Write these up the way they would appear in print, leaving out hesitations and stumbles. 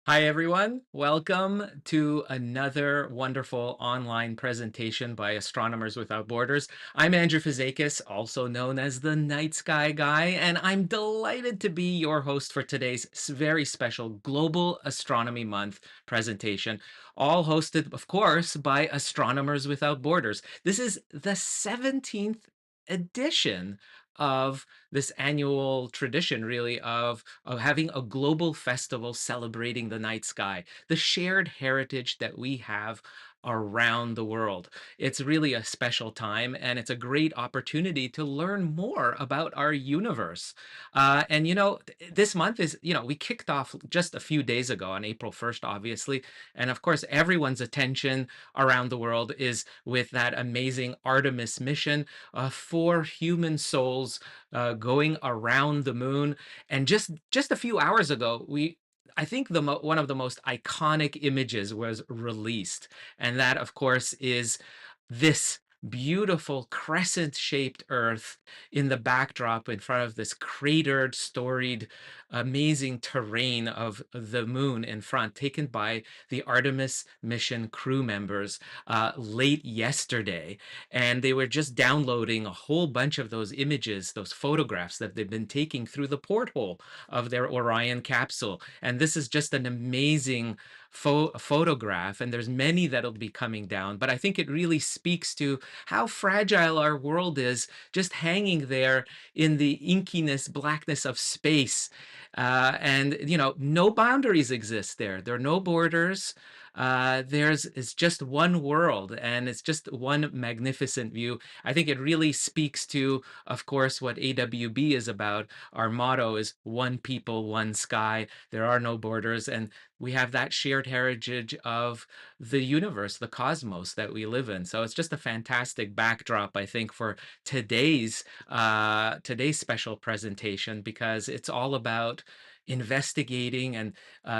Hi, everyone. Welcome to another wonderful online presentation by Astronomers Without Borders. I'm Andrew Fizakis, also known as the Night Sky Guy, and I'm delighted to be your host for today's very special Global Astronomy Month presentation, all hosted, of course, by Astronomers Without Borders. This is the 17th edition of this annual tradition, really, of having a global festival celebrating the night sky, the shared heritage that we have around the world. It's really a special time, and it's a great opportunity to learn more about our universe. This month is, we kicked off just a few days ago on April 1st, obviously. And of course, everyone's attention around the world is with that amazing Artemis mission, four human souls going around the moon. And just a few hours ago, I think one of the most iconic images was released, and that, of course, is this beautiful crescent-shaped Earth in the backdrop in front of this cratered, storied, amazing terrain of the moon in front, taken by the Artemis mission crew members late yesterday. And they were just downloading a whole bunch of those images, those photographs that they've been taking through the porthole of their Orion capsule. And this is just an amazing photograph, and there's many that'll be coming down, but I think it really speaks to how fragile our world is, just hanging there in the inkiness, blackness of space. No boundaries exist there. There are no borders. It's just one world, and it's just one magnificent view. I think it really speaks to, of course, what AWB is about. Our motto is one people, one sky. There are no borders, and we have that shared heritage of the universe, the cosmos that we live in. So it's just a fantastic backdrop, I think, for today's special presentation, because it's all about investigating and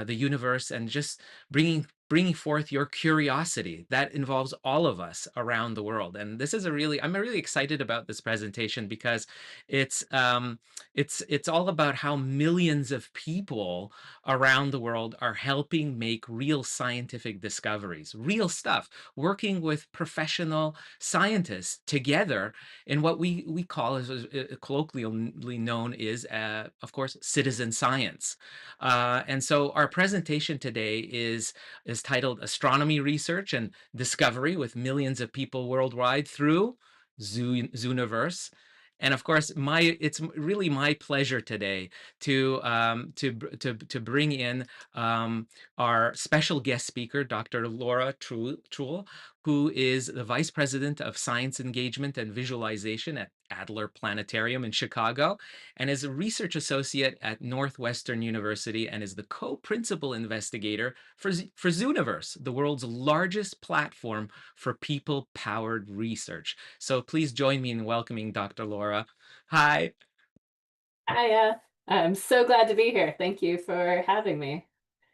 the universe, and just bringing forth your curiosity that involves all of us around the world. And this is I'm really excited about this presentation, because it's all about how millions of people around the world are helping make real scientific discoveries, real stuff, working with professional scientists together in what we call, as colloquially known, is, of course, citizen science. And so our presentation today is titled Astronomy Research and Discovery with Millions of People Worldwide through Zooniverse. And of course, it's really my pleasure today to bring in our special guest speaker, Dr. Laura Trouille, who is the Vice President of Science Engagement and Visualization at Adler Planetarium in Chicago, and is a research associate at Northwestern University, and is the co-principal investigator for Zooniverse, the world's largest platform for people-powered research. So please join me in welcoming Dr. Laura. Hi. Hi, I'm so glad to be here. Thank you for having me.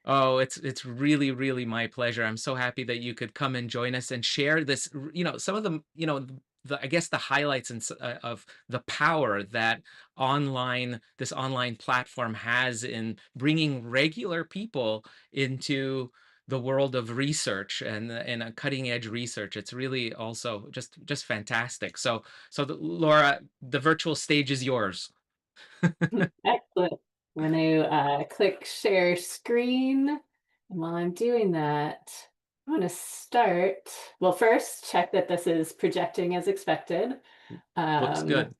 Oh, it's really, really my pleasure. I'm so happy that you could come and join us and share this, some of the, I guess the highlights of the power that this online platform has in bringing regular people into the world of research and a cutting edge research. It's really also just fantastic. Laura, the virtual stage is yours. Excellent. I'm going to click share screen. And while I'm doing that, I'm going to start. Well, first, check that this is projecting as expected. Looks Um, good.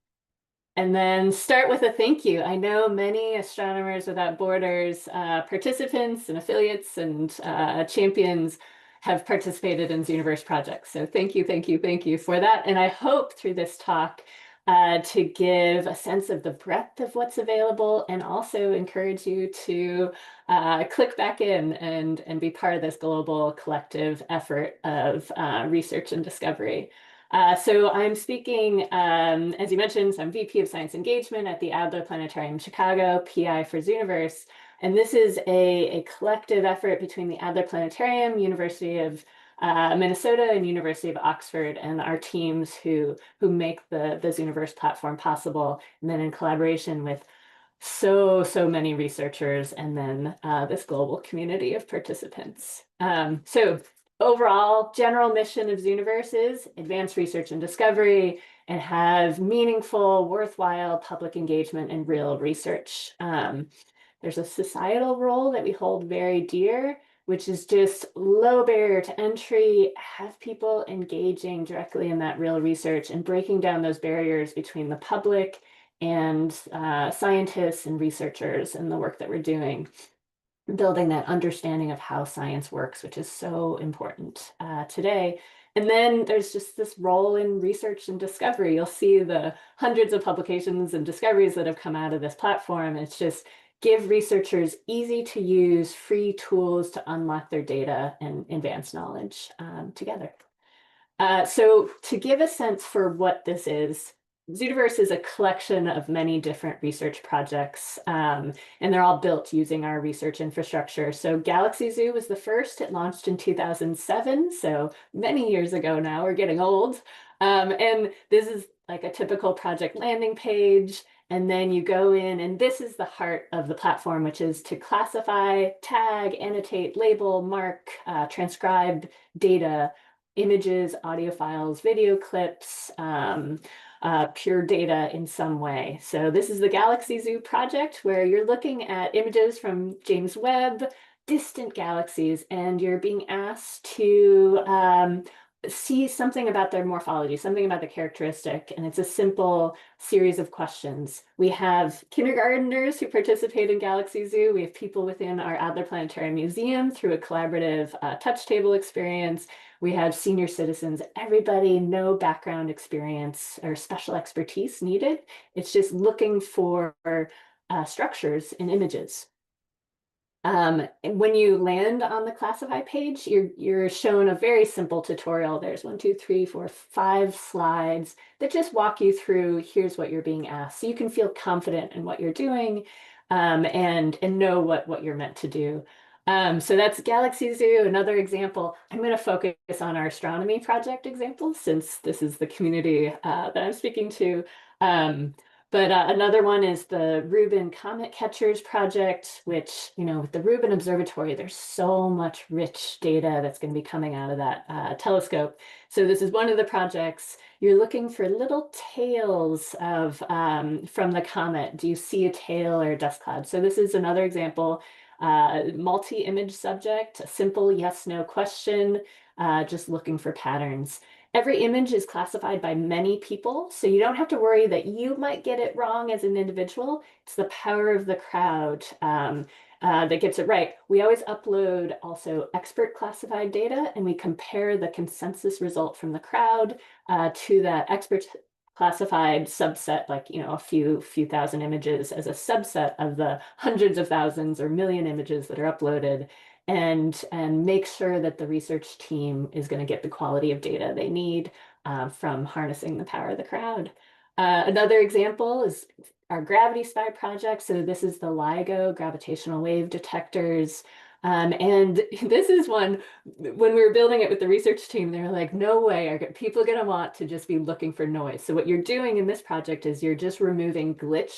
and then start with a thank you. I know many Astronomers Without Borders participants and affiliates and champions have participated in Zooniverse projects. So thank you, thank you, thank you for that. And I hope through this talk to give a sense of the breadth of what's available, and also encourage you to click back in and be part of this global collective effort of research and discovery. So I'm speaking, as you mentioned, I'm VP of Science Engagement at the Adler Planetarium in Chicago, PI for Zooniverse. And this is a collective effort between the Adler Planetarium, University of Minnesota, and University of Oxford, and our teams who make the Zooniverse platform possible. And then in collaboration with So many researchers, and then this global community of participants. So overall, general mission of Zooniverse is advance research and discovery and have meaningful, worthwhile public engagement and real research. There's a societal role that we hold very dear, which is just low barrier to entry, have people engaging directly in that real research and breaking down those barriers between the public and scientists and researchers and the work that we're doing, building that understanding of how science works, which is so important today. And then there's just this role in research and discovery. You'll see the hundreds of publications and discoveries that have come out of this platform. It's just give researchers easy to use free tools to unlock their data and advance knowledge together. So to give a sense for what this is, Zooniverse is a collection of many different research projects, and they're all built using our research infrastructure. So Galaxy Zoo was the first. It launched in 2007, so many years ago now. We're getting old. And this is like a typical project landing page. And then you go in, and this is the heart of the platform, which is to classify, tag, annotate, label, mark, transcribe data, images, audio files, video clips, pure data in some way. So this is the Galaxy Zoo project where you're looking at images from James Webb, distant galaxies, and you're being asked to see something about their morphology, something about the characteristic, and it's a simple series of questions. We have kindergarteners who participate in Galaxy Zoo. We have people within our Adler Planetarium Museum through a collaborative touch table experience. We have senior citizens, everybody, no background experience or special expertise needed. It's just looking for structures in images. And when you land on the classify page, you're shown a very simple tutorial. There's 5 slides that just walk you through, here's what you're being asked. So you can feel confident in what you're doing and know what you're meant to do. So that's Galaxy Zoo, another example. I'm going to focus on our astronomy project example since this is the community that I'm speaking to. But another one is the Rubin Comet Catchers project, which, with the Rubin Observatory, there's so much rich data that's going to be coming out of that telescope. So this is one of the projects. You're looking for little tails of from the comet. Do you see a tail or a dust cloud? So this is another example. Multi-image subject, a simple yes/no question, just looking for patterns. Every image is classified by many people, so you don't have to worry that you might get it wrong as an individual. It's the power of the crowd that gets it right. We always upload also expert classified data, and we compare the consensus result from the crowd to that expert classified subset, like a few thousand images as a subset of the hundreds of thousands or million images that are uploaded and make sure that the research team is going to get the quality of data they need from harnessing the power of the crowd. Another example is our Gravity Spy project. So this is the LIGO gravitational wave detectors. And this is one, when we were building it with the research team, they were like, no way are people going to want to just be looking for noise. So what you're doing in this project is you're just removing glitch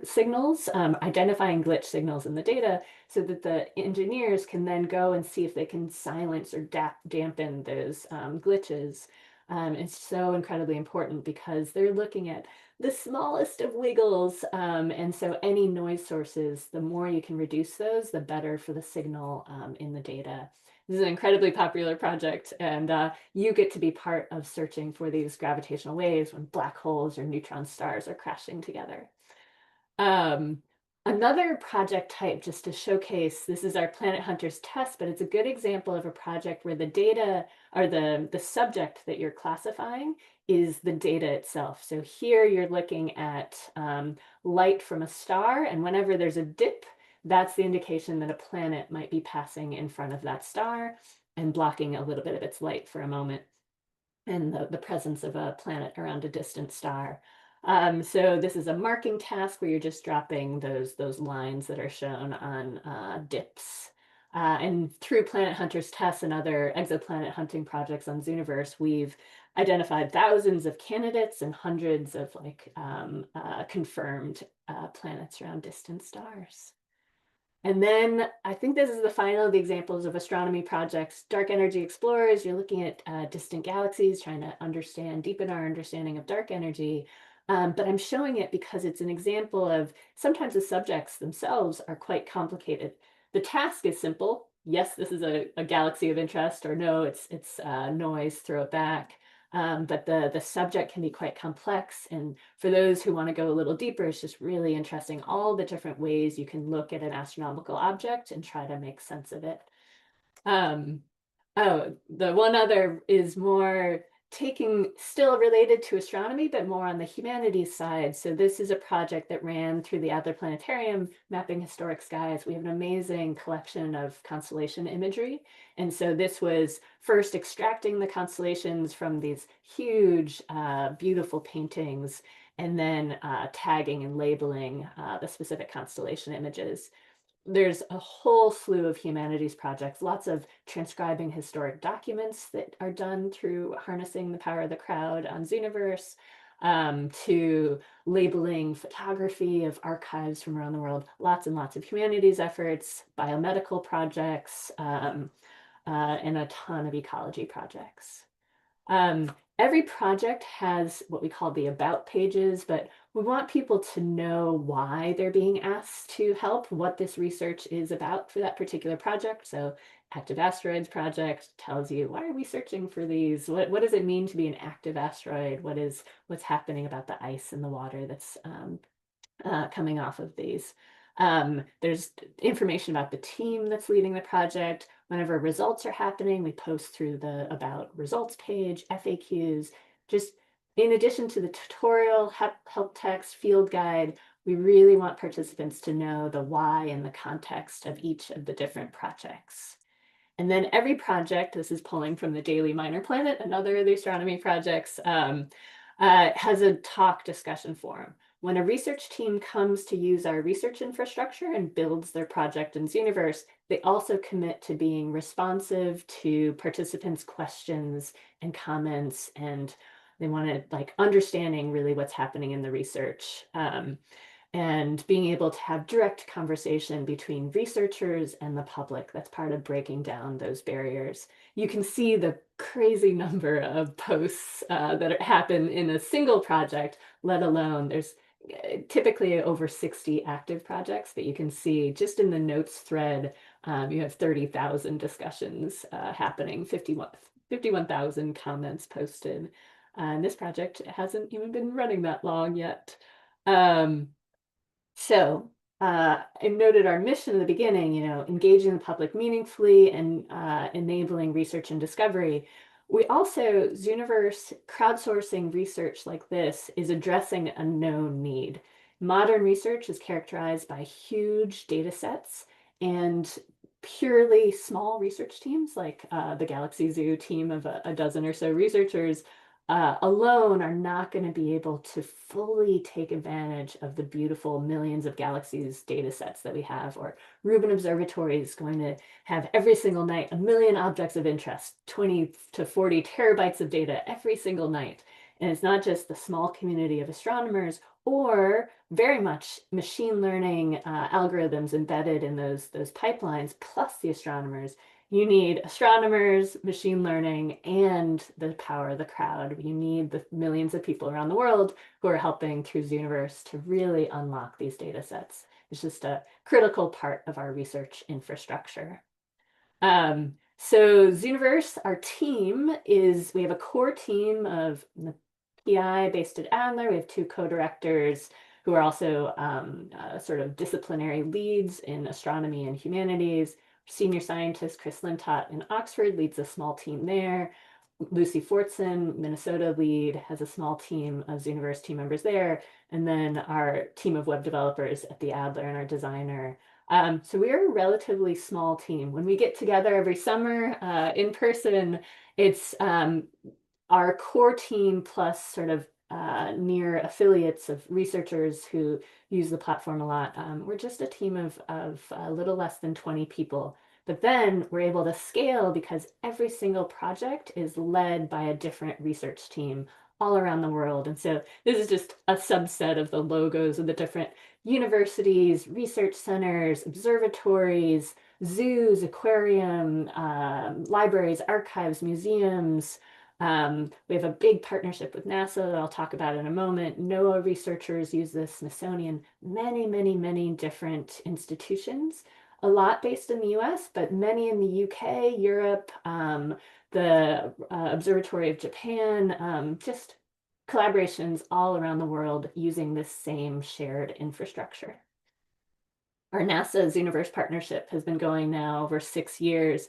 signals, identifying glitch signals in the data so that the engineers can then go and see if they can silence or dampen those glitches. It's so incredibly important because they're looking at the smallest of wiggles. And so any noise sources, the more you can reduce those, the better for the signal in the data. This is an incredibly popular project, and you get to be part of searching for these gravitational waves when black holes or neutron stars are crashing together. Um, Another project type, just to showcase, this is our Planet Hunters test, but it's a good example of a project where the data or the subject that you're classifying is the data itself. So here you're looking at light from a star, and whenever there's a dip, that's the indication that a planet might be passing in front of that star and blocking a little bit of its light for a moment, and the presence of a planet around a distant star. So this is a marking task where you're just dropping those lines that are shown on dips. And through Planet Hunters tests and other exoplanet hunting projects on Zooniverse, we've identified thousands of candidates and hundreds of confirmed planets around distant stars. And then I think this is the final of the examples of astronomy projects. Dark energy explorers, you're looking at distant galaxies, trying to deepen our understanding of dark energy. But I'm showing it because it's an example of sometimes the subjects themselves are quite complicated. The task is simple. Yes, this is a galaxy of interest, or no, it's noise, throw it back. But the subject can be quite complex. And for those who want to go a little deeper, it's just really interesting all the different ways you can look at an astronomical object and try to make sense of it. Um, oh, the one other is more taking, still related to astronomy, but more on the humanities side. So this is a project that ran through the Adler Planetarium, mapping historic skies. We have an amazing collection of constellation imagery. And so this was first extracting the constellations from these huge, beautiful paintings, and then tagging and labeling the specific constellation images. There's a whole slew of humanities projects, lots of transcribing historic documents that are done through harnessing the power of the crowd on Zooniverse, to labeling photography of archives from around the world, lots and lots of humanities efforts, biomedical projects, and a ton of ecology projects. Every project has what we call the about pages, but we want people to know why they're being asked to help, what this research is about for that particular project. So active asteroids project tells you, why are we searching for these? What does it mean to be an active asteroid? What's happening about the ice in the water that's coming off of these. There's information about the team that's leading the project. Whenever results are happening, we post through the about results page, FAQs. Just in addition to the tutorial, help text, field guide, we really want participants to know the why and the context of each of the different projects. And then every project, this is pulling from the Daily Minor Planet, another of the astronomy projects, has a talk discussion forum. When a research team comes to use our research infrastructure and builds their project in Zooniverse, they also commit to being responsive to participants' questions and comments, and they want to understanding really what's happening in the research. And being able to have direct conversation between researchers and the public. That's part of breaking down those barriers. You can see the crazy number of posts that happen in a single project, let alone there's typically over 60 active projects, but you can see just in the notes thread, you have 30,000 discussions happening, 51,000 comments posted. And this project hasn't even been running that long yet. So I noted our mission in the beginning, engaging the public meaningfully and enabling research and discovery. We also, Zooniverse, crowdsourcing research like this is addressing a known need. Modern research is characterized by huge data sets and purely small research teams, like the Galaxy Zoo team of a dozen or so researchers, alone are not going to be able to fully take advantage of the beautiful millions of galaxies data sets that we have. Or Rubin Observatory is going to have every single night a million objects of interest, 20 to 40 terabytes of data every single night. And it's not just the small community of astronomers, or very much machine learning algorithms embedded in those pipelines, plus the astronomers. You need astronomers, machine learning, and the power of the crowd. You need the millions of people around the world who are helping through Zooniverse to really unlock these data sets. It's just a critical part of our research infrastructure. So Zooniverse, our team we have a core team of the PI based at Adler. We have two co-directors who are also sort of disciplinary leads in astronomy and humanities. Senior scientist Chris Lintott in Oxford leads a small team there. Lucy Fortson, Minnesota lead, has a small team of Zooniverse team members there. And then our team of web developers at the Adler and our designer. So we are a relatively small team. When we get together every summer in person, it's our core team plus sort of near affiliates of researchers who use the platform a lot. We're just a team of a little less than 20 people. But then we're able to scale because every single project is led by a different research team all around the world. And so this is just a subset of the logos of the different universities, research centers, observatories, zoos, aquarium, libraries, archives, museums. We have a big partnership with NASA that I'll talk about in a moment. NOAA researchers use this, Smithsonian, many, many, many different institutions, a lot based in the US, but many in the UK, Europe, the Observatory of Japan, just collaborations all around the world using this same shared infrastructure. Our NASA Zooniverse partnership has been going now over 6 years.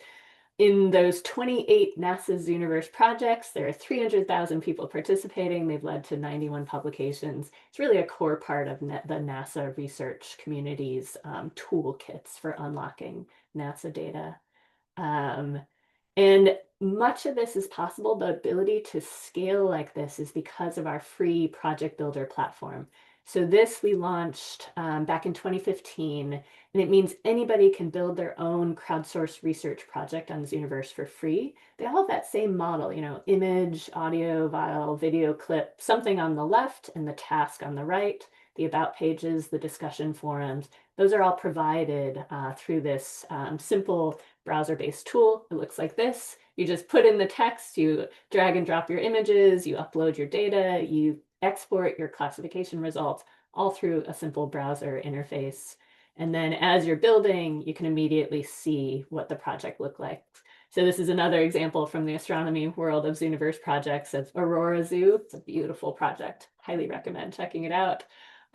In those 28 NASA Zooniverse projects, there are 300,000 people participating. They've led to 91 publications. It's really a core part of the NASA research community's toolkits for unlocking NASA data. Um, and much of this is possible. The ability to scale like this is because of our free project builder platform. So this we launched back in 2015, and it means anybody can build their own crowdsourced research project on Zooniverse for free. They all have that same model, image, audio, file, video clip, something on the left and the task on the right, the about pages, the discussion forums. Those are all provided through this simple browser-based tool. It looks like this. You just put in the text, you drag and drop your images, you upload your data, you export your classification results all through a simple browser interface. And then as you're building, you can immediately see what the project looked like. So this is another example from the astronomy world of Zooniverse projects of Aurora Zoo. It's a beautiful project. Highly recommend checking it out.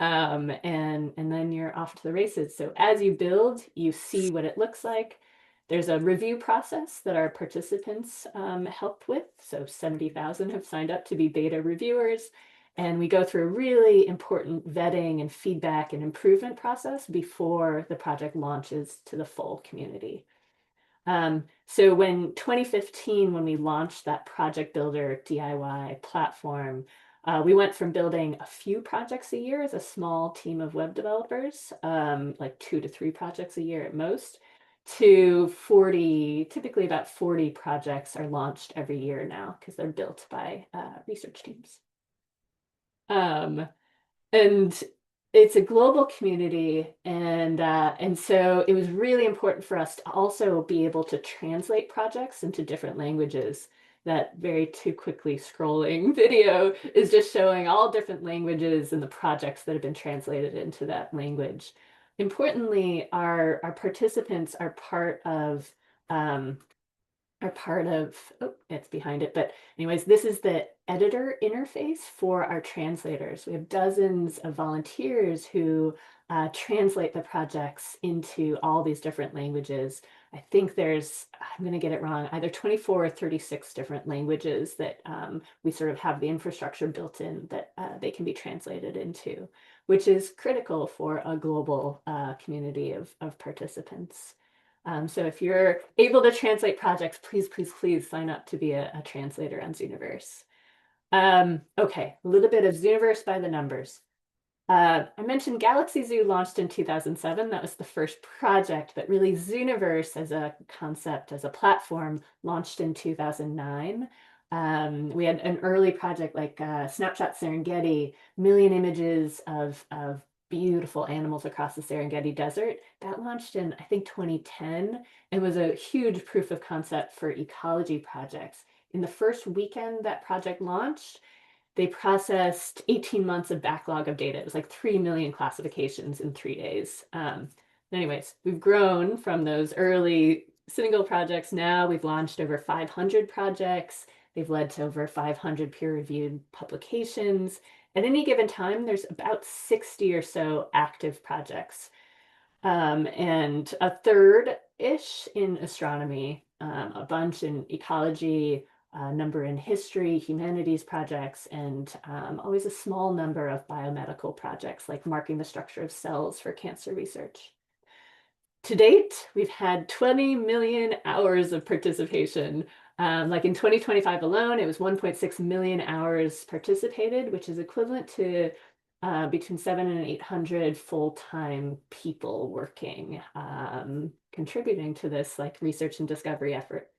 And then you're off to the races. So as you build, you see what it looks like. There's a review process that our participants helped with. So 70,000 have signed up to be beta reviewers. And we go through a really important vetting and feedback and improvement process before the project launches to the full community. So when 2015, when we launched that Project Builder DIY platform, we went from building a few projects a year as a small team of web developers, like 2 to 3 projects a year at most, to 40, typically about 40 projects are launched every year now because they're built by research teams. Um, and it's a global community, and so it was really important for us to also be able to translate projects into different languages. That very too quickly scrolling video is just showing all different languages and the projects that have been translated into that language. Importantly, our participants are part of oh, it's behind it. But anyways, this is the editor interface for our translators. We have dozens of volunteers who translate the projects into all these different languages. I think there's, I'm going to get it wrong, either 24 or 36 different languages that we sort of have the infrastructure built in that they can be translated into, which is critical for a global community of participants. So if you're able to translate projects, please, please, please sign up to be a translator on Zooniverse. Okay, a little bit of Zooniverse by the numbers. I mentioned Galaxy Zoo launched in 2007. That was the first project, but really Zooniverse as a concept, as a platform, launched in 2009. We had an early project like Snapshot Serengeti, million images of beautiful animals across the Serengeti Desert. That launched in, I think, 2010 and was a huge proof of concept for ecology projects. In the first weekend that project launched, they processed 18 months of backlog of data. It was like 3 million classifications in 3 days. Anyways, we've grown from those early single projects. Now we've launched over 500 projects. They've led to over 500 peer-reviewed publications. At any given time, there's about 60 or so active projects, and a third-ish in astronomy, a bunch in ecology, a number in history, humanities projects, and always a small number of biomedical projects like marking the structure of cells for cancer research. To date, we've had 20 million hours of participation. Like in 2025 alone, it was 1.6 million hours participated, which is equivalent to between 700 and 800 full-time people working, contributing to this like research and discovery effort.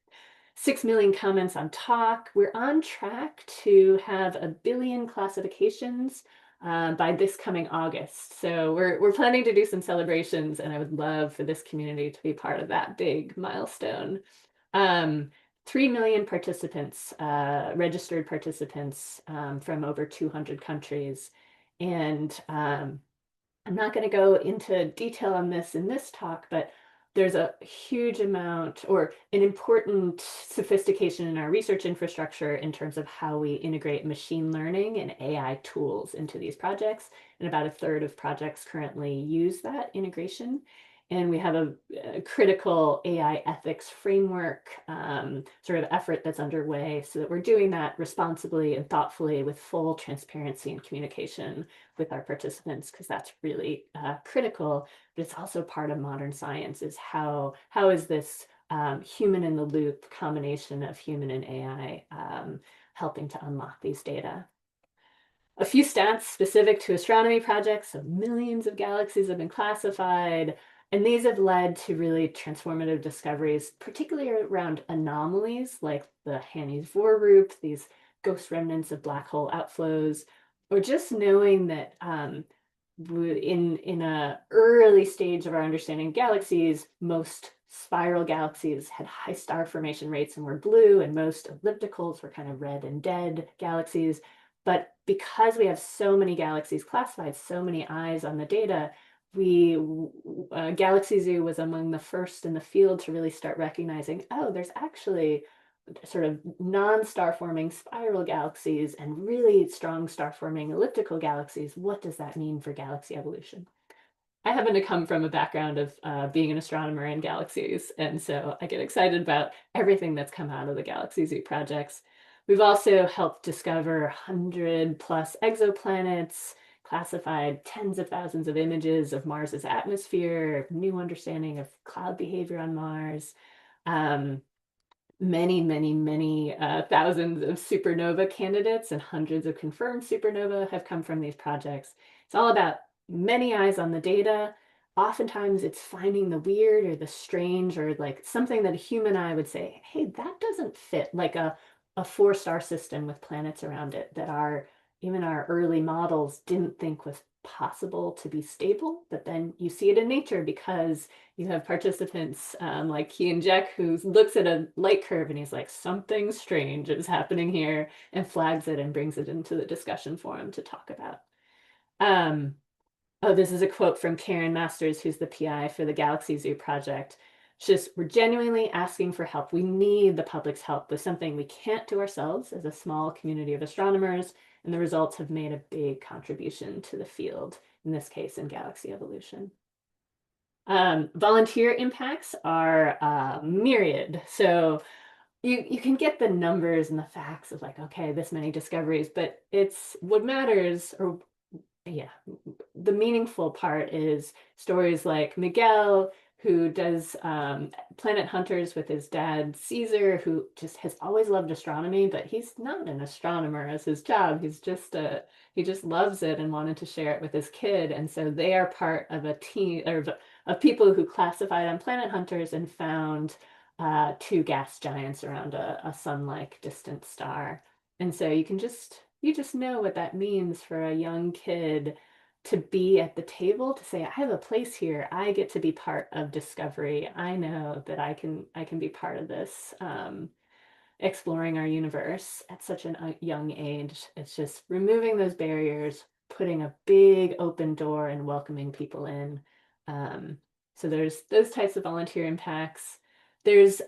6 million comments on talk. We're on track to have 1 billion classifications by this coming August. So we're planning to do some celebrations, and I would love for this community to be part of that big milestone. Um, 3 million participants, registered participants from over 200 countries. And I'm not going to go into detail on this in this talk, but there's a huge amount or an important sophistication in our research infrastructure in terms of how we integrate machine learning and AI tools into these projects. And about a third of projects currently use that integration. And we have a critical AI ethics framework sort of effort that's underway so that we're doing that responsibly and thoughtfully with full transparency and communication with our participants, because that's really critical. But it's also part of modern science is how is this human in the loop combination of human and AI helping to unlock these data. A few stats specific to astronomy projects. So millions of galaxies have been classified, and these have led to really transformative discoveries, particularly around anomalies like the Hanny's-Voorhoop, these ghost remnants of black hole outflows, or just knowing that in a early stage of our understanding of galaxies, most spiral galaxies had high star formation rates and were blue, and most ellipticals were kind of red and dead galaxies. But because we have so many galaxies classified, so many eyes on the data, Galaxy Zoo was among the first in the field to really start recognizing, oh, there's actually sort of non-star forming spiral galaxies and really strong star forming elliptical galaxies. What does that mean for galaxy evolution? I happen to come from a background of being an astronomer in galaxies, and so I get excited about everything that's come out of the Galaxy Zoo projects. We've also helped discover 100 plus exoplanets, classified tens of thousands of images of Mars's atmosphere, new understanding of cloud behavior on Mars. Many thousands of supernova candidates and hundreds of confirmed supernova have come from these projects. It's all about many eyes on the data. Oftentimes it's finding the weird or the strange or like something that a human eye would say, hey, that doesn't fit, like a four-star system with planets around it that even our early models didn't think was possible to be stable. But then you see it in nature because you have participants like Kian Jack who looks at a light curve and he's like, something strange is happening here, and flags it and brings it into the discussion forum to talk about. Oh, this is a quote from Karen Masters, who's the PI for the Galaxy Zoo project. It's just, we're genuinely asking for help. We need the public's help with something we can't do ourselves as a small community of astronomers, and the results have made a big contribution to the field, in this case in galaxy evolution. Volunteer impacts are myriad. So you can get the numbers and the facts of like, okay, this many discoveries, but it's what matters, or yeah, the meaningful part is stories like Miguel, who does Planet Hunters with his dad, Caesar, who just has always loved astronomy, but he's not an astronomer as his job. He just loves it and wanted to share it with his kid. And so they are part of a team of people who classified on Planet Hunters and found two gas giants around a sun-like distant star. And so you just know what that means for a young kid to be at the table, to say, I have a place here. I get to be part of discovery. I know that I can be part of this, exploring our universe at such a young age. It's just removing those barriers, putting a big open door and welcoming people in. So there's those types of volunteer impacts. There's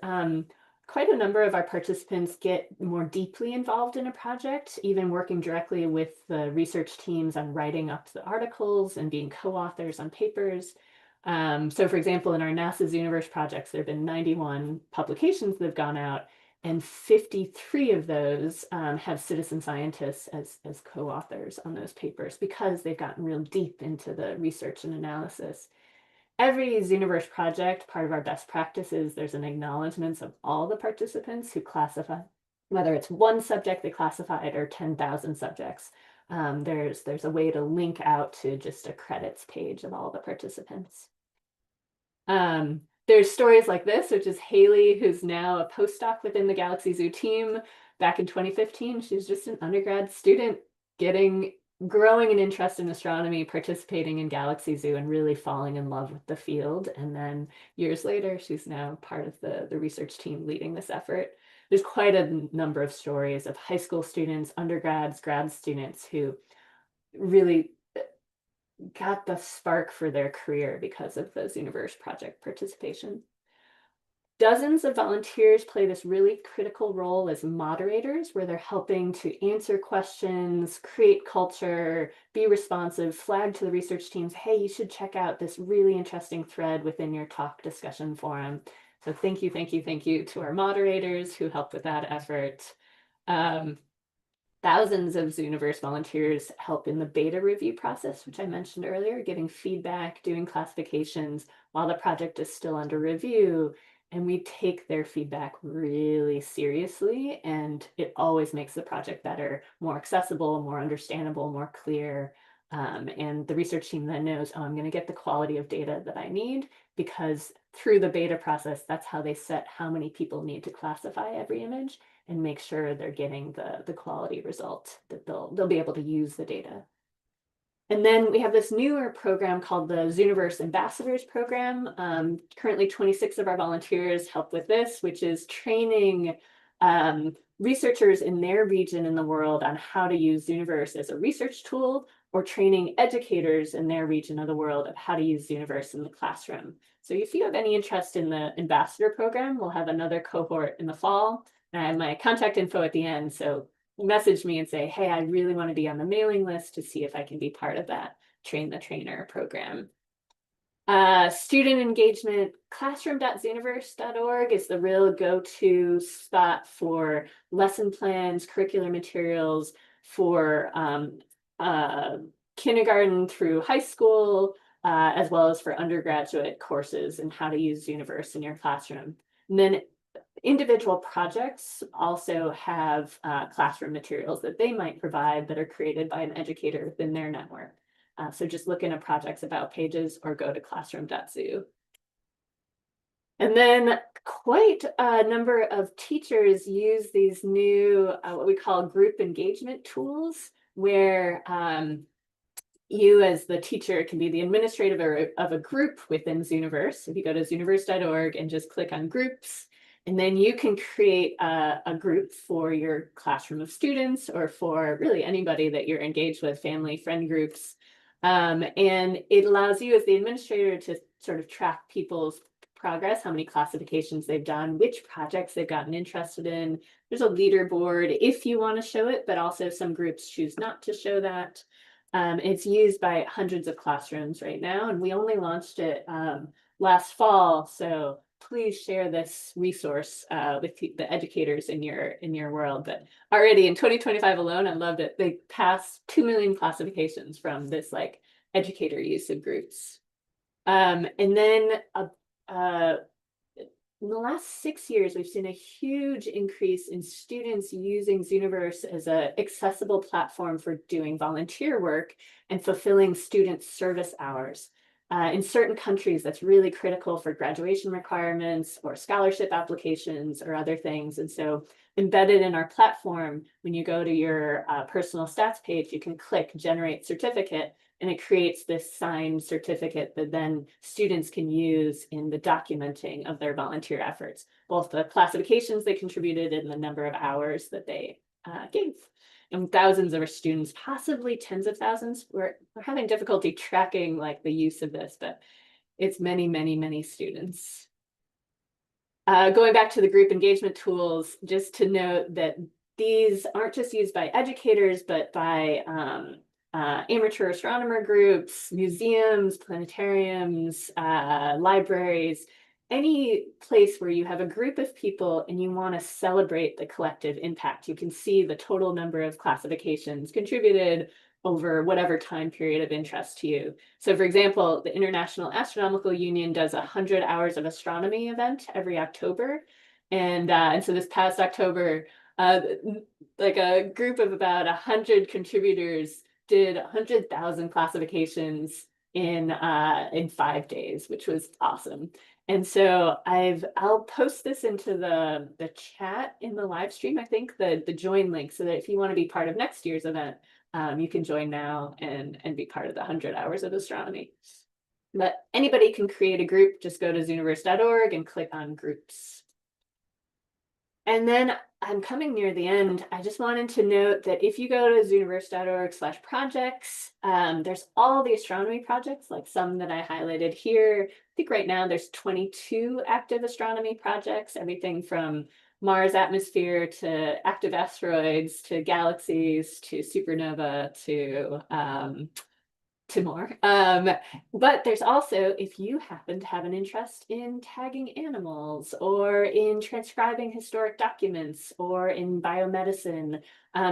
quite a number of our participants get more deeply involved in a project, even working directly with the research teams on writing up the articles and being co-authors on papers. So for example, in our NASA Zooniverse projects, there have been 91 publications that have gone out, and 53 of those have citizen scientists as co-authors on those papers because they've gotten real deep into the research and analysis. Every Zooniverse project, part of our best practices, there's an acknowledgement of all the participants who classify, whether it's one subject they classified or 10,000 subjects. There's a way to link out to just a credits page of all the participants. There's stories like this, which is Haley, who's now a postdoc within the Galaxy Zoo team. Back in 2015, she was just an undergrad student growing an interest in astronomy, participating in Galaxy Zoo, and really falling in love with the field. And then years later, she's now part of the research team leading this effort. There's quite a number of stories of high school students, undergrads, grad students who really got the spark for their career because of the Zooniverse project participation. Dozens of volunteers play this really critical role as moderators, where they're helping to answer questions, create culture, be responsive, flag to the research teams, hey, you should check out this really interesting thread within your talk discussion forum. So thank you, thank you, thank you to our moderators who helped with that effort. Thousands of Zooniverse volunteers help in the beta review process, which I mentioned earlier, giving feedback, doing classifications while the project is still under review. And we take their feedback really seriously, and it always makes the project better, more accessible, more understandable, more clear. And the research team then knows, oh, I'm going to get the quality of data that I need, because through the beta process, that's how they set how many people need to classify every image and make sure they're getting the quality result that they'll be able to use the data. And then we have this newer program called the Zooniverse Ambassadors Program. Currently 26 of our volunteers help with this, which is training researchers in their region in the world on how to use Zooniverse as a research tool, or training educators in their region of the world of how to use Zooniverse in the classroom. So if you have any interest in the ambassador program, we'll have another cohort in the fall. And I have my contact info at the end, so message me and say, hey, I really want to be on the mailing list to see if I can be part of that Train the Trainer program. Student engagement, classroom.zooniverse.org is the real go-to spot for lesson plans, curricular materials for kindergarten through high school, as well as for undergraduate courses and how to use Zooniverse in your classroom. And then individual projects also have classroom materials that they might provide that are created by an educator within their network. So just look into projects about pages or go to classroom.zoo. And then quite a number of teachers use these new, what we call group engagement tools, where you as the teacher can be the administrator of a group within Zooniverse. If you go to zooniverse.org and just click on groups, and then you can create a group for your classroom of students, or for really anybody that you're engaged with, family, friend groups. And it allows you as the administrator to sort of track people's progress, how many classifications they've done, which projects they've gotten interested in. There's a leaderboard if you want to show it, but also some groups choose not to show that. It's used by hundreds of classrooms right now, and we only launched it last fall. So please share this resource with the educators in your world. But already in 2025 alone, I loved it. They passed 2 million classifications from this like educator use of groups. And then in the last 6 years, we've seen a huge increase in students using Zooniverse as an accessible platform for doing volunteer work and fulfilling student service hours. In certain countries, that's really critical for graduation requirements or scholarship applications or other things. And so embedded in our platform, when you go to your personal stats page, you can click Generate Certificate, and it creates this signed certificate that then students can use in the documenting of their volunteer efforts, both the classifications they contributed and the number of hours that they gave. And thousands of our students, possibly tens of thousands, we're having difficulty tracking like the use of this, but it's many, many, many students. Going back to the group engagement tools, just to note that these aren't just used by educators, but by amateur astronomer groups, museums, planetariums, libraries, any place where you have a group of people and you want to celebrate the collective impact. You can see the total number of classifications contributed over whatever time period of interest to you. So for example, the International Astronomical Union does a 100 hours of astronomy event every October. And so this past October, Uh, like a group of about 100 contributors did 100,000 classifications in 5 days, which was awesome. And so I'll post this into the chat in the live stream, I think, the join link, so that if you want to be part of next year's event, you can join now and be part of the 100 hours of astronomy. But anybody can create a group. Just go to zooniverse.org and click on groups. And then I'm coming near the end. I just wanted to note that if you go to zooniverse.org/projects, there's all the astronomy projects, like some that I highlighted here. I think right now there's 22 active astronomy projects, everything from Mars atmosphere to active asteroids to galaxies to supernova to more. But there's also, if you happen to have an interest in tagging animals or in transcribing historic documents or in biomedicine,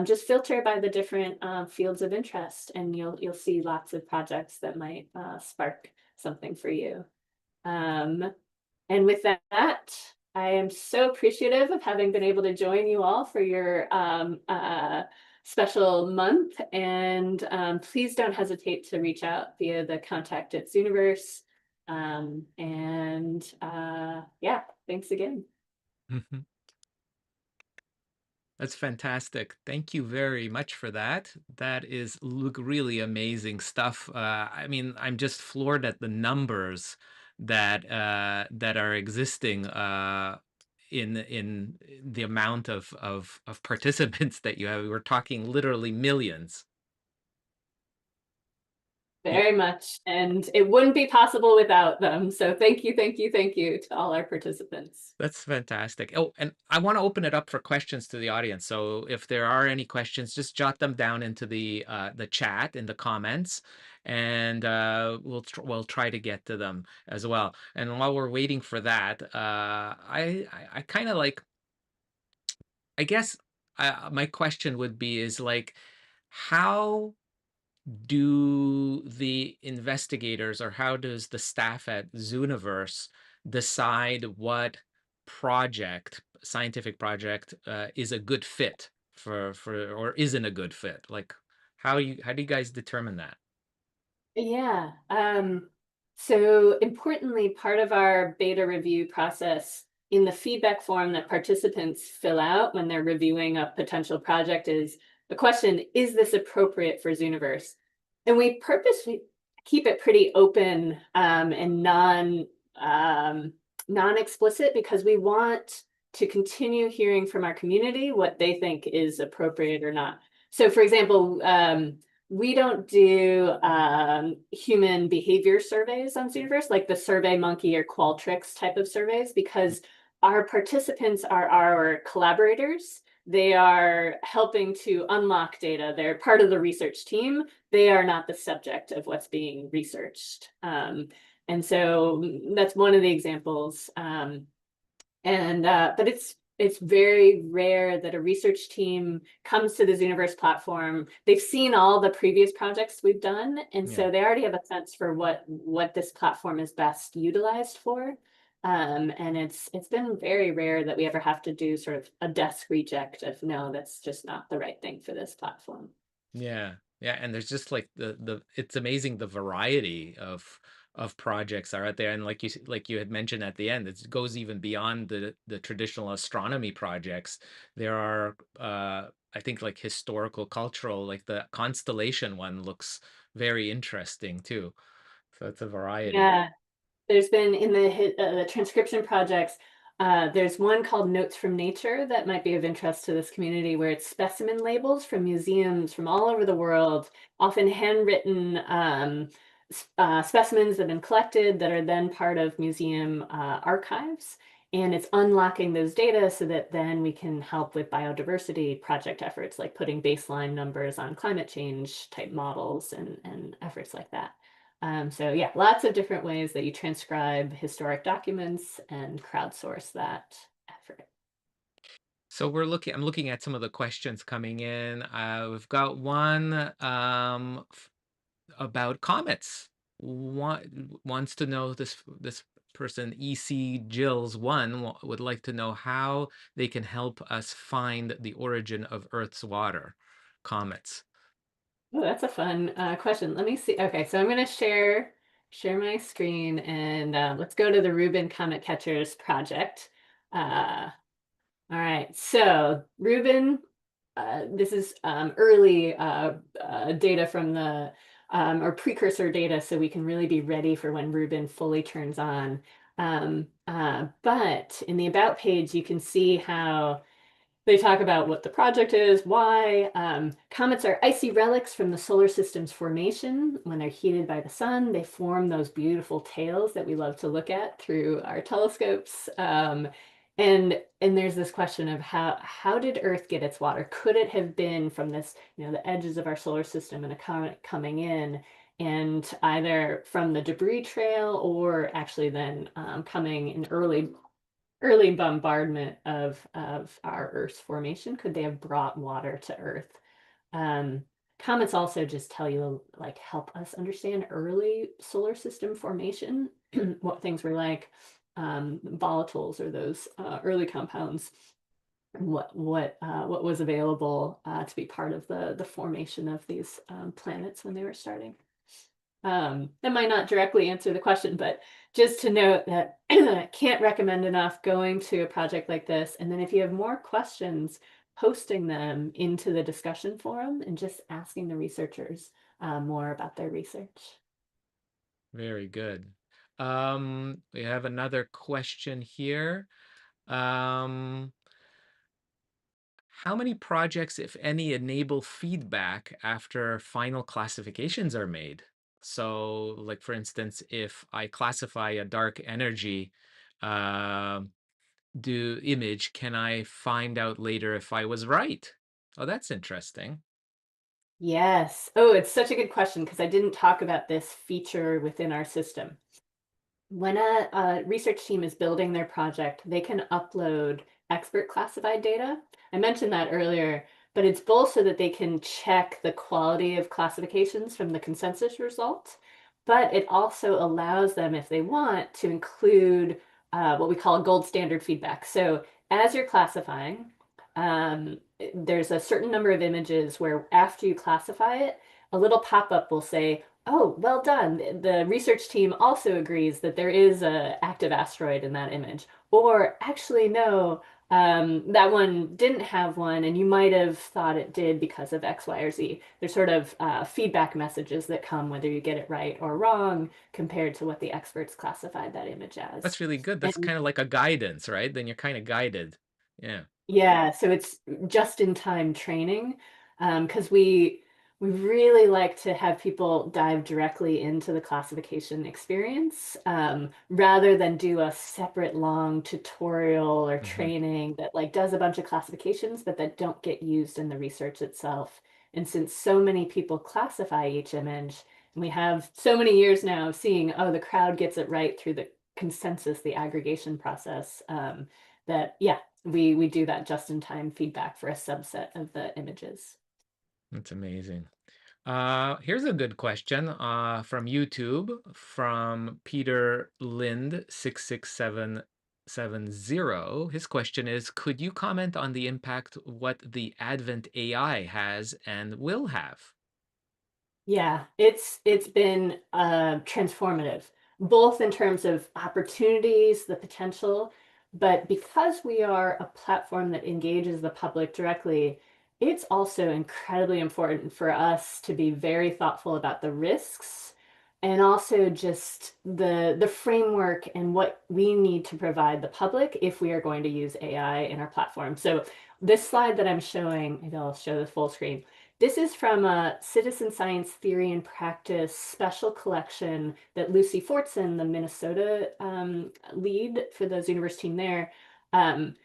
just filter by the different fields of interest, and you'll see lots of projects that might spark something for you. And with that, I am so appreciative of having been able to join you all for your special month. And please don't hesitate to reach out via the contact at Zooniverse. Yeah, thanks again. Mhm. That's fantastic. Thank you very much for that. That is look really amazing stuff. I mean, I'm just floored at the numbers that are existing in the amount of participants that you have. We're talking literally millions. Yeah. Very much. And it wouldn't be possible without them. So thank you, thank you, thank you to all our participants. That's fantastic. Oh, and I want to open it up for questions to the audience. So if there are any questions, just jot them down into the chat in the comments, and we'll try to get to them as well. And while we're waiting for that, I kind of like, I guess my question would be is like, how do the investigators or how does the staff at Zooniverse decide what scientific project, is a good fit for or isn't a good fit? Like, how do you guys determine that? Yeah. So importantly, part of our beta review process in the feedback form that participants fill out when they're reviewing a potential project is the question, is this appropriate for Zooniverse? And we purposely keep it pretty open and non-explicit, because we want to continue hearing from our community what they think is appropriate or not. So for example, we don't do human behavior surveys on Zooniverse, like the Survey Monkey or Qualtrics type of surveys, because our participants are our collaborators. They are helping to unlock data. They're part of the research team. They are not the subject of what's being researched. And so that's one of the examples. But it's very rare that a research team comes to the Zooniverse platform. They've seen all the previous projects we've done, and Yeah. so they already have a sense for what this platform is best utilized for. And it's been very rare that we ever have to do sort of a desk reject of no, that's just not the right thing for this platform. Yeah. Yeah, and there's just like the it's amazing the variety of projects are out there, and like you had mentioned at the end, it goes even beyond the traditional astronomy projects. There are I think like historical, cultural, like the constellation one looks very interesting too. So it's a variety. Yeah. There's been in the transcription projects, there's one called Notes from Nature that might be of interest to this community, where it's specimen labels from museums from all over the world, often handwritten specimens that have been collected that are then part of museum archives. And it's unlocking those data so that then we can help with biodiversity project efforts, like putting baseline numbers on climate change type models and efforts like that. So yeah, lots of different ways that you transcribe historic documents and crowdsource that effort. So I'm looking at some of the questions coming in. We've got one about comets. One wants to know this person EC Jills one would like to know how they can help us find the origin of Earth's water, comets. Oh, that's a fun question. Let me see. Okay, so I'm going to share my screen and let's go to the Rubin Comet Catchers project. All right, so Rubin, this is early data from the or precursor data, so we can really be ready for when Rubin fully turns on. But in the About page, you can see how they talk about what the project is, why. Comets are icy relics from the solar system's formation. When they're heated by the sun, they form those beautiful tails that we love to look at through our telescopes. And there's this question of how did Earth get its water? Could it have been from this, the edges of our solar system and a comet coming in, and either from the debris trail or actually then coming in early bombardment of our Earth's formation? Could they have brought water to Earth? Um, Comets also just tell you, like, help us understand early solar system formation, what things were like, volatiles or those early compounds, what was available to be part of the formation of these planets when they were starting. That might not directly answer the question, but just to note that can't recommend enough going to a project like this. And then if you have more questions, posting them into the discussion forum and just asking the researchers more about their research. Very good. We have another question here. Um, how many projects, if any, enable feedback after final classifications are made? So, like for instance, if I classify a dark energy um do image, can I find out later if I was right? Oh, that's interesting. Yes. Oh, it's such a good question because I didn't talk about this feature within our system. When a research team is building their project, they can upload expert classified data. I mentioned that earlier, but it's both so that they can check the quality of classifications from the consensus results, but it also allows them, if they want, to include what we call gold standard feedback. So as you're classifying, there's a certain number of images where after you classify it, a little pop-up will say, oh, well done. The research team also agrees that there is a active asteroid in that image. Or actually, no, that one didn't have one, and you might have thought it did because of X, Y, or Z. There's sort of feedback messages that come whether you get it right or wrong compared to what the experts classified that image as. That's really good. That's And kind of like a guidance, right? Then you're kind of guided. Yeah. yeah, so it's just in time training, because we really like to have people dive directly into the classification experience, rather than do a separate long tutorial or Hmm. training that like does a bunch of classifications, but that don't get used in the research itself. And since so many people classify each image, and we have so many years now of seeing, oh, the crowd gets it right through the consensus, the aggregation process, that yeah, we do that just-in-time feedback for a subset of the images. That's amazing. Here's a good question from YouTube from Peter Lind 66770. His question is, could you comment on the impact what the Advent AI has and will have? Yeah, it's been transformative, both in terms of opportunities, the potential, but because we are a platform that engages the public directly, it's also incredibly important for us to be very thoughtful about the risks and also just the framework and what we need to provide the public if we are going to use AI in our platform. So this slide that I'm showing, maybe I'll show the full screen. This is from a Citizen Science Theory and Practice special collection that Lucy Fortson, the Minnesota lead for the Zooniverse team there, um,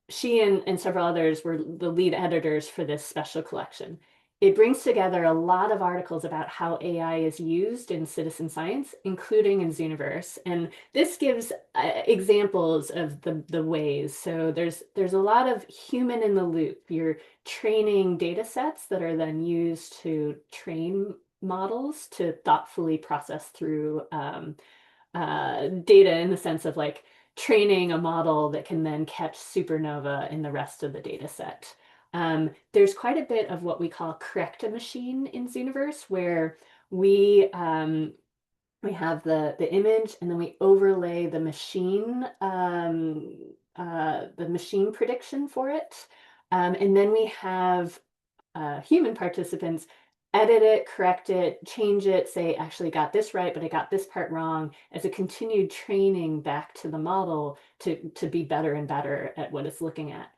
she and several others were the lead editors for this special collection. It brings together a lot of articles about how AI is used in citizen science, including in Zooniverse. And this gives examples of the ways. So there's a lot of human in the loop. You're training data sets that are then used to train models to thoughtfully process through data in the sense of like training a model that can then catch supernova in the rest of the data set. There's quite a bit of what we call correct a machine in Zooniverse, where we we have the image and then we overlay the machine prediction for it. And then we have human participants edit it, correct it, change it, say, actually got this right, but I got this part wrong, as a continued training back to the model to be better and better at what it's looking at.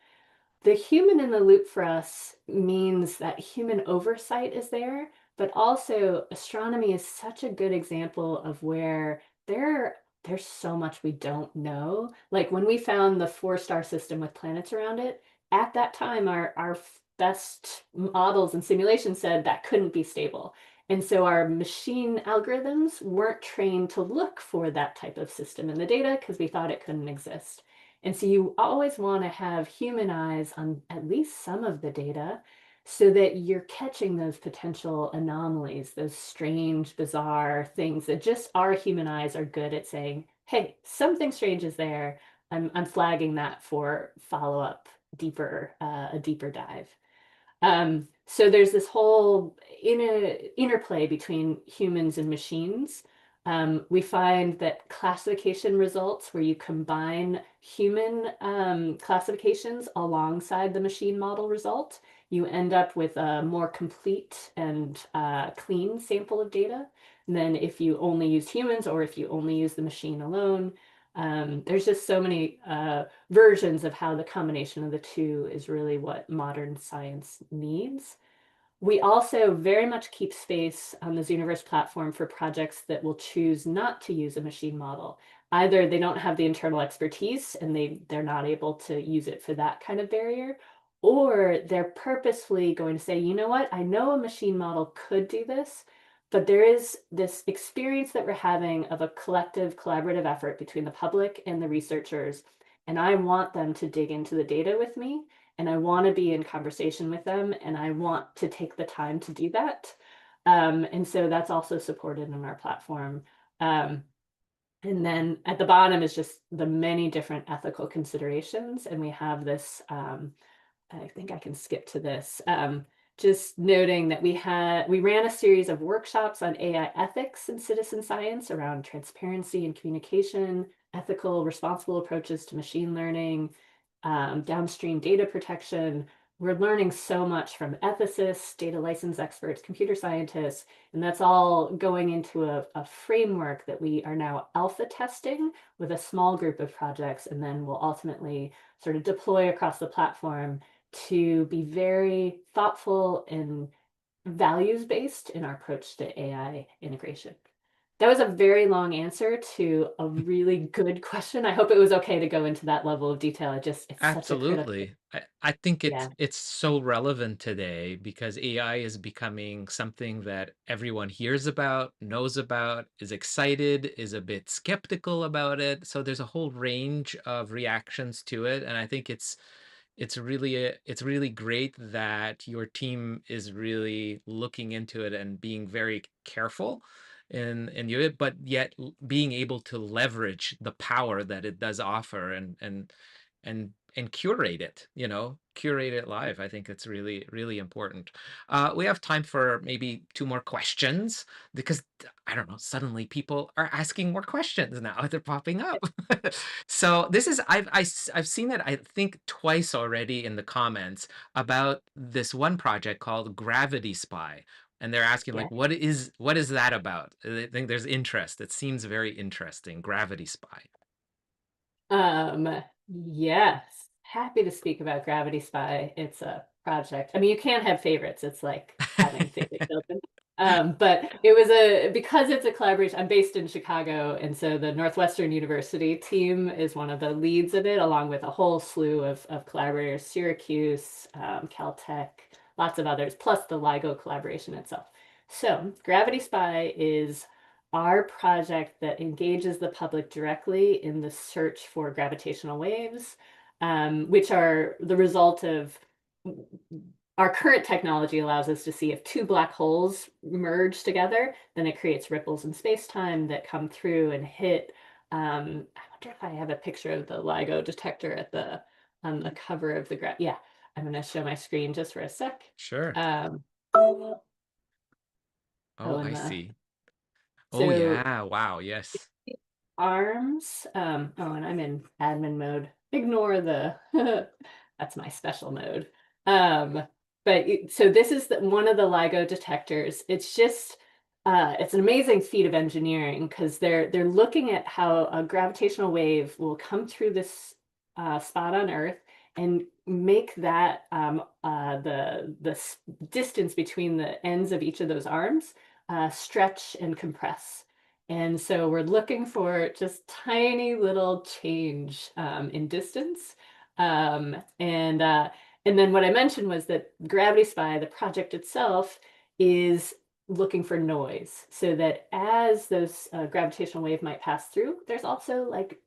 The human in the loop for us means that human oversight is there, but also astronomy is such a good example of where there's so much we don't know. Like when we found the four-star system with planets around it, at that time our best models and simulations said that couldn't be stable. And so our machine algorithms weren't trained to look for that type of system in the data because we thought it couldn't exist. And so you always want to have human eyes on at least some of the data so that you're catching those potential anomalies, those strange, bizarre things that just our human eyes are good at saying, hey, something strange is there. I'm flagging that for follow-up, a deeper dive. So there's this whole interplay between humans and machines. We find that classification results where you combine human classifications alongside the machine model result, you end up with a more complete and clean sample of data than if you only use humans or if you only use the machine alone. There's just so many versions of how the combination of the two is really what modern science needs. We also very much keep space on the Zooniverse platform for projects that will choose not to use a machine model. Either they don't have the internal expertise and they're not able to use it for that kind of barrier, or they're purposefully going to say, you know what, I know a machine model could do this, but there is this experience that we're having of a collective collaborative effort between the public and the researchers, and I want them to dig into the data with me and I want to be in conversation with them and I want to take the time to do that. And so that's also supported in our platform. Um, and then at the bottom is just the many different ethical considerations. And we have this, I think I can skip to this. Just noting that we ran a series of workshops on AI ethics and citizen science around transparency and communication, ethical, responsible approaches to machine learning, downstream data protection. We're learning so much from ethicists, data license experts, computer scientists, and that's all going into a framework that we are now alpha testing with a small group of projects, and then we'll ultimately sort of deploy across the platform to be very thoughtful and values-based in our approach to AI integration. That was a very long answer to a really good question. I hope it was okay to go into that level of detail. It's such a critical, Absolutely. I think yeah. it's so relevant today because AI is becoming something that everyone hears about, knows about, is excited, is a bit skeptical about it. So there's a whole range of reactions to it, and I think it's really great that your team is really looking into it and being very careful in you, but yet being able to leverage the power that it does offer and curate it, curate it live. I think it's really, really important. We have time for maybe two more questions because I don't know, suddenly people are asking more questions now. They're popping up. So this is I've seen it, I think, twice already in the comments about this one project called Gravity Spy. And they're asking Yeah. like, what is that about? I think there's interest. It seems very interesting. Gravity Spy. Yes, happy to speak about Gravity Spy. It's a project. I mean, you can't have favorites. It's like having favorite children. But because it's a collaboration. I'm based in Chicago, and so the Northwestern University team is one of the leads of it, along with a whole slew of collaborators, Syracuse, Caltech, lots of others, plus the LIGO collaboration itself. So Gravity Spy is our project that engages the public directly in the search for gravitational waves, which are the result of our current technology allows us to see if two black holes merge together, then it creates ripples in space-time that come through and hit. I wonder if I have a picture of the LIGO detector at the on the cover of the graph. Yeah, I'm going to show my screen just for a sec. Sure. Um, Oh, oh, I and see. Oh, so yeah. Wow. Yes. arms. Oh, and I'm in admin mode. Ignore the, that's my special mode. Um, so this is one of the LIGO detectors. It's just, it's an amazing feat of engineering because they're looking at how a gravitational wave will come through this spot on Earth and make that the distance between the ends of each of those arms stretch and compress. And so we're looking for just tiny little change in distance. Um, and uh, and then what I mentioned was that Gravity Spy, the project itself, is looking for noise so that as those gravitational wave might pass through, there's also like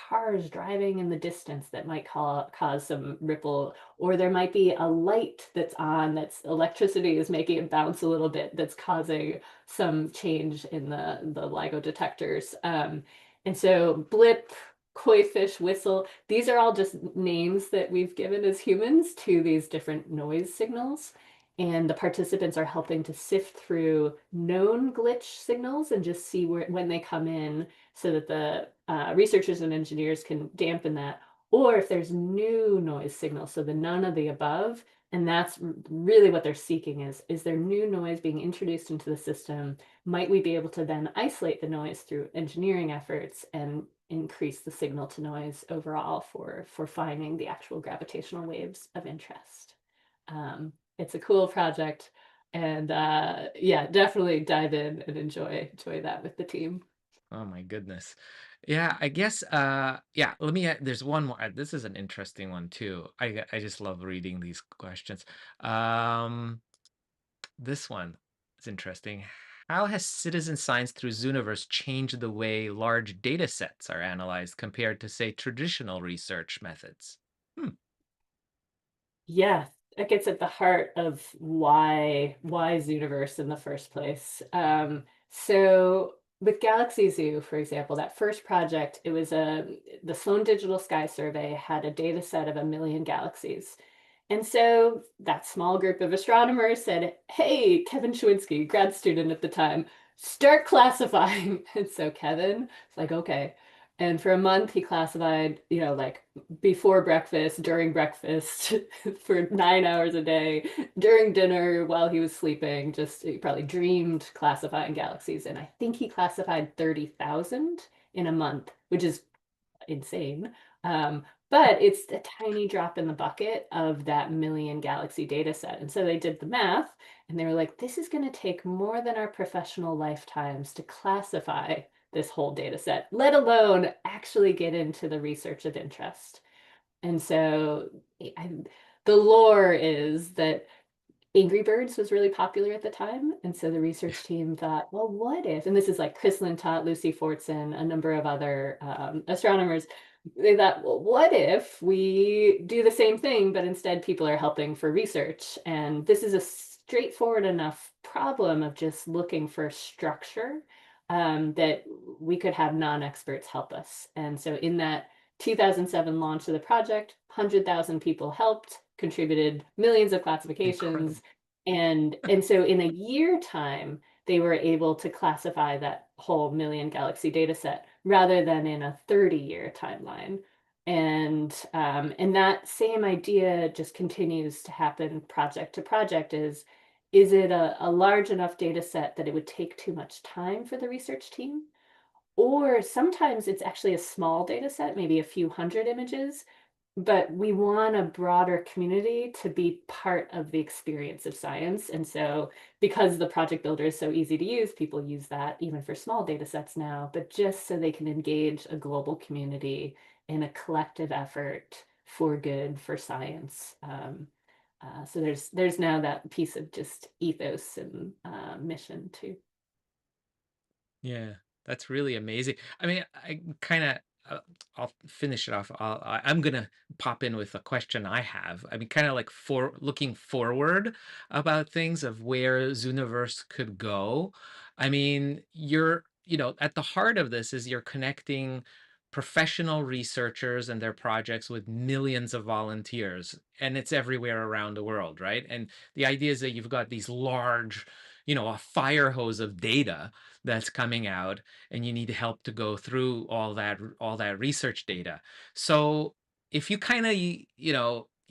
cars driving in the distance that might cause some ripple, or there might be a light that's on that's electricity is making it bounce a little bit that's causing some change in the LIGO detectors. And so blip, koi fish, whistle, these are all just names that we've given as humans to these different noise signals. And the participants are helping to sift through known glitch signals and just see when they come in so that the researchers and engineers can dampen that. Or if there's new noise signals, so the none of the above, and that's really what they're seeking is there new noise being introduced into the system? Might we be able to then isolate the noise through engineering efforts and increase the signal to noise overall for finding the actual gravitational waves of interest? It's a cool project, and yeah, definitely dive in and enjoy that with the team. Oh my goodness. Yeah, I guess yeah, let me there's one more. This is an interesting one too. I just love reading these questions. Um this one is interesting. How has citizen science through Zooniverse changed the way large data sets are analyzed compared to say traditional research methods? Hmm. Yeah, that gets at the heart of why Zooniverse in the first place. So with Galaxy Zoo, for example, that first project, it was the Sloan Digital Sky Survey had a data set of 1 million galaxies. And so that small group of astronomers said, hey, Kevin Chewinski, grad student at the time, start classifying. And so Kevin was like, okay. And for a month, he classified, like before breakfast, during breakfast, for 9 hours a day, during dinner, while he was sleeping. Just he probably dreamed classifying galaxies. And I think he classified 30,000 in a month, which is insane. But it's a tiny drop in the bucket of that million galaxy data set. And so they did the math and they were like, this is going to take more than our professional lifetimes to classify this whole data set, let alone actually get into the research of interest. And so I, the lore is that Angry Birds was really popular at the time. And so the research team thought, well, what if, and this is like Chris Lintott, Lucy Fortson, a number of other astronomers, they thought, well, what if we do the same thing, but instead people are helping for research? And this is a straightforward enough problem of just looking for structure that we could have non-experts help us. And so in that 2007 launch of the project, 100,000 people helped, contributed millions of classifications. Incredible. And so in a year time, they were able to classify that whole million galaxy data set rather than in a 30-year timeline. And that same idea just continues to happen project to project is it a large enough data set that it would take too much time for the research team? Or sometimes it's actually a small data set, maybe a few hundred images, but we want a broader community to be part of the experience of science. And so because the project builder is so easy to use, people use that even for small data sets now, but just so they can engage a global community in a collective effort for good, for science. So there's now that piece of just ethos and mission too. Yeah, that's really amazing. I mean, I kind of uh, I'll finish it off. I'm gonna pop in with a question I have. I mean, kind of like for looking forward about things of where Zooniverse could go. I mean, at the heart of this is you're connecting professional researchers and their projects with millions of volunteers, and it's everywhere around the world, right? And the idea is that you've got these large, a fire hose of data that's coming out, and you need help to go through all that research data. So if you kind of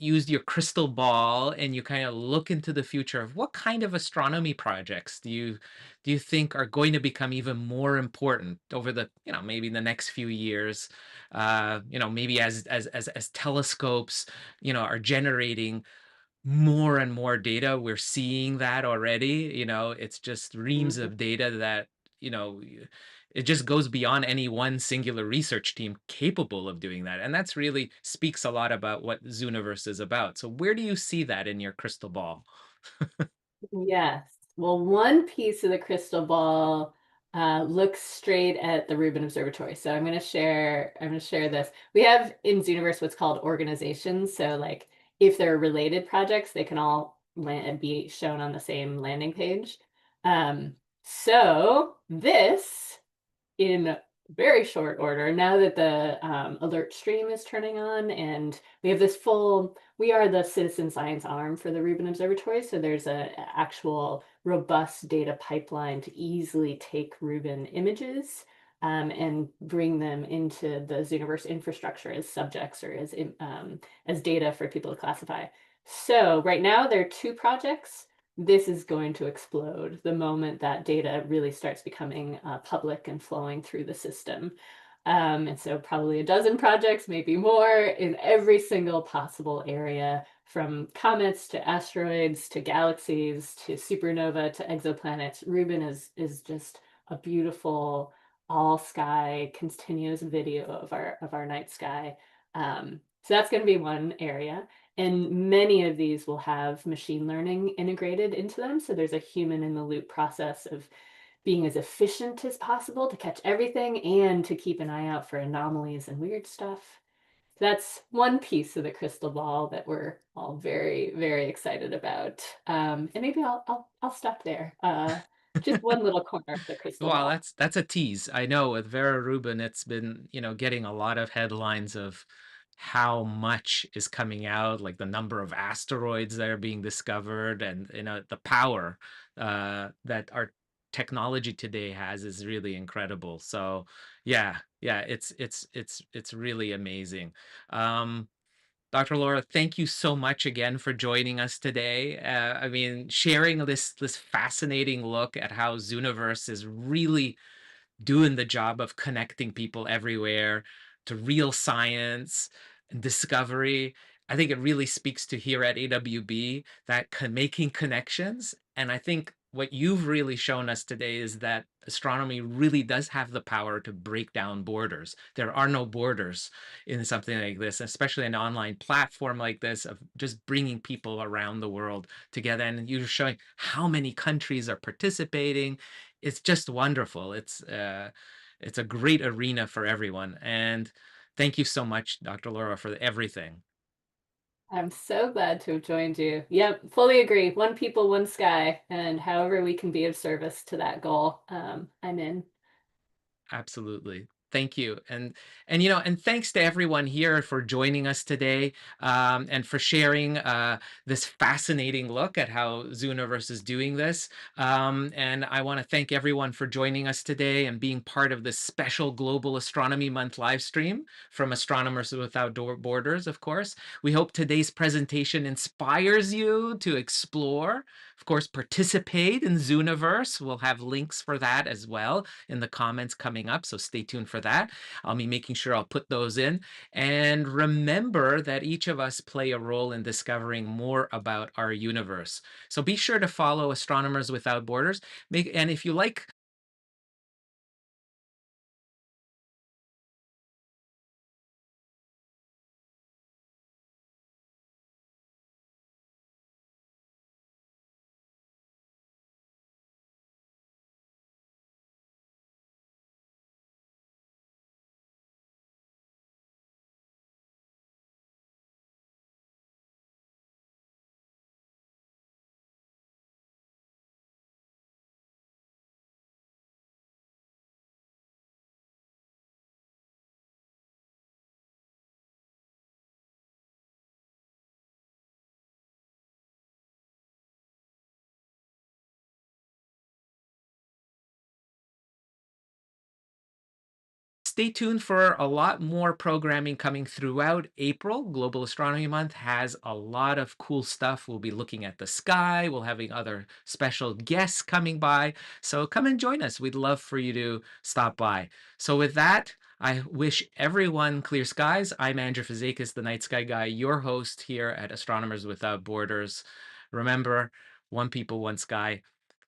used your crystal ball and you kind of look into the future of what kind of astronomy projects do you think are going to become even more important over the maybe the next few years, maybe as telescopes are generating more and more data. We're seeing that already. It's just reams Mhm. of data that, you know, it just goes beyond any one singular research team capable of doing that. And that's really speaks a lot about what Zooniverse is about. So where do you see that in your crystal ball? Yes. Well, one piece of the crystal ball looks straight at the Rubin Observatory. So I'm going to share this. We have in Zooniverse what's called organizations. So like if they're related projects, they can all be shown on the same landing page. So this in very short order, now that the alert stream is turning on, and we are the citizen science arm for the Rubin Observatory. So there's a actual robust data pipeline to easily take Rubin images and bring them into the Zooniverse infrastructure as subjects or as data for people to classify. So right now there are two projects. This is going to explode the moment that data really starts becoming public and flowing through the system. And so probably a dozen projects, maybe more, in every single possible area, from comets to asteroids to galaxies to supernova to exoplanets. Rubin is just a beautiful all sky continuous video of our night sky. So that's going to be one area. And many of these will have machine learning integrated into them. So there's a human in the loop process of being as efficient as possible to catch everything and to keep an eye out for anomalies and weird stuff. That's one piece of the crystal ball that we're all very, very excited about. And maybe I'll stop there. Just one little corner of the crystal Well, ball. that's a tease. I know with Vera Rubin, it's been, getting a lot of headlines of how much is coming out, like the number of asteroids that are being discovered, and the power that our technology today has is really incredible. So, yeah, yeah, it's really amazing. Um, Dr. Laura, thank you so much again for joining us today. I mean, sharing this fascinating look at how Zooniverse is really doing the job of connecting people everywhere to real science and discovery. I think it really speaks to here at AWB that making connections. And I think what you've really shown us today is that astronomy really does have the power to break down borders. There are no borders in something like this, especially an online platform like this of just bringing people around the world together. And you're showing how many countries are participating. It's just wonderful. It's a great arena for everyone. And thank you so much, Dr. Laura, for everything. I'm so glad to have joined you. Yep, fully agree. One people, one sky, and however we can be of service to that goal, I'm in. Absolutely. Thank you. And thanks to everyone here for joining us today, and for sharing this fascinating look at how Zooniverse is doing this. And I want to thank everyone for joining us today and being part of this special Global Astronomy Month live stream from Astronomers Without Borders, of course. We hope today's presentation inspires you to explore, of course, participate in Zooniverse. We'll have links for that as well in the comments coming up, so stay tuned for that. I'll be making sure I'll put those in. And remember that each of us play a role in discovering more about our universe. So be sure to follow Astronomers Without Borders. And if you like stay tuned for a lot more programming coming throughout April. Global Astronomy Month has a lot of cool stuff. We'll be looking at the sky. We'll having other special guests coming by. So come and join us. We'd love for you to stop by. So with that, I wish everyone clear skies. I'm Andrew Fazakis, the Night Sky Guy, your host here at Astronomers Without Borders. Remember, one people, one sky.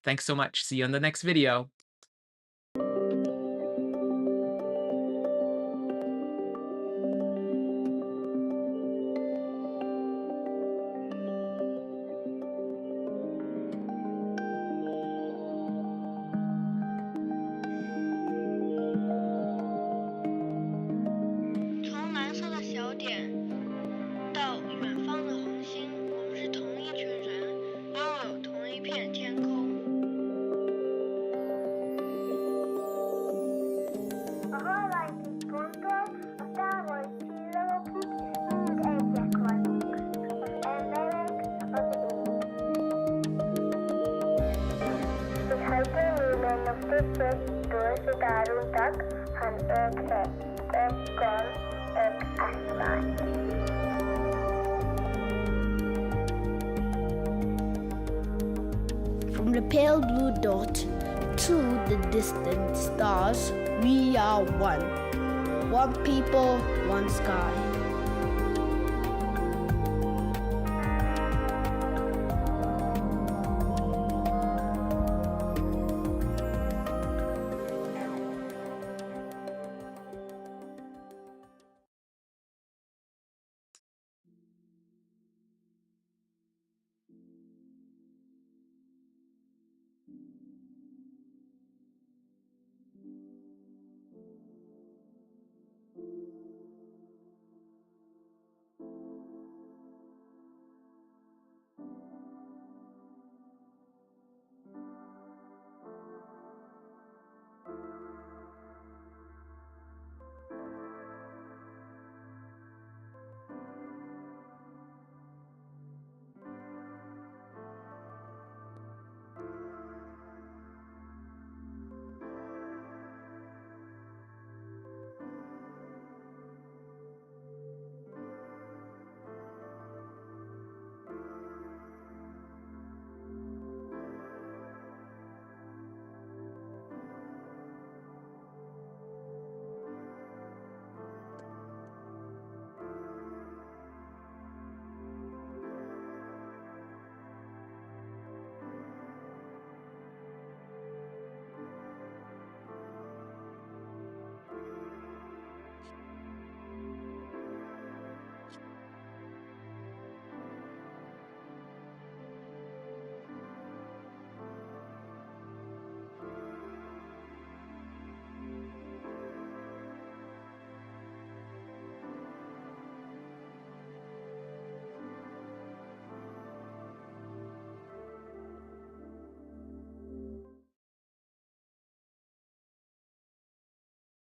Thanks so much. See you in the next video.从蓝色的小点到远方的恒星，我们是同一群人，拥有同一片天空。From the pale blue dot to the distant stars, we are one. One people, one sky.